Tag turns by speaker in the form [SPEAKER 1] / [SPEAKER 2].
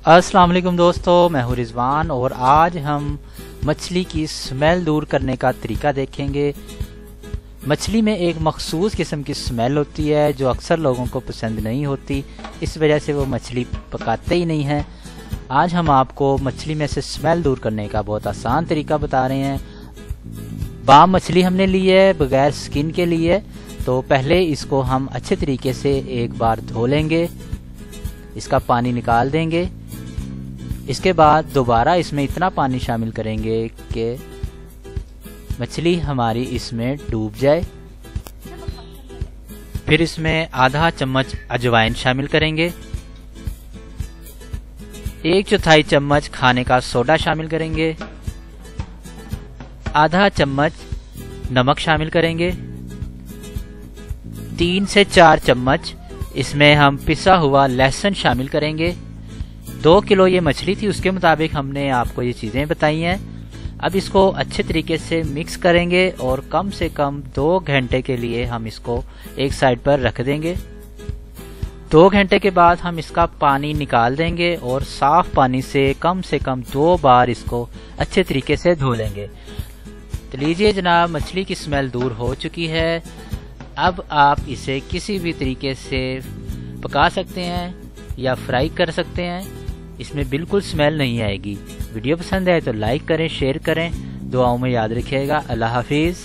[SPEAKER 1] अस्सलाम वालेकुम दोस्तों, मैं हूं रिजवान और आज हम मछली की स्मेल दूर करने का तरीका देखेंगे। मछली में एक मखसूस किस्म की स्मेल होती है जो अक्सर लोगों को पसंद नहीं होती, इस वजह से वो मछली पकाते ही नहीं हैं। आज हम आपको मछली में से स्मेल दूर करने का बहुत आसान तरीका बता रहे हैं। बाम मछली हमने ली है, बगैर स्किन के लिए। तो पहले इसको हम अच्छे तरीके से एक बार धो लेंगे, इसका पानी निकाल देंगे। इसके बाद दोबारा इसमें इतना पानी शामिल करेंगे कि मछली हमारी इसमें डूब जाए। फिर इसमें आधा चम्मच अजवाइन शामिल करेंगे, 1/4 चम्मच खाने का सोडा शामिल करेंगे, आधा चम्मच नमक शामिल करेंगे, 3 से 4 चम्मच इसमें हम पिसा हुआ लहसुन शामिल करेंगे। 2 किलो ये मछली थी, उसके मुताबिक हमने आपको ये चीजें बताई हैं। अब इसको अच्छे तरीके से मिक्स करेंगे और कम से कम 2 घंटे के लिए हम इसको एक साइड पर रख देंगे। 2 घंटे के बाद हम इसका पानी निकाल देंगे और साफ पानी से कम 2 बार इसको अच्छे तरीके से धो लेंगे। तो लीजिए जनाब, मछली की स्मेल दूर हो चुकी है। अब आप इसे किसी भी तरीके से पका सकते हैं या फ्राई कर सकते हैं, इसमें बिल्कुल स्मेल नहीं आएगी। वीडियो पसंद है तो लाइक करें, शेयर करें, दुआओं में याद रखिएगा। अल्लाह हाफिज।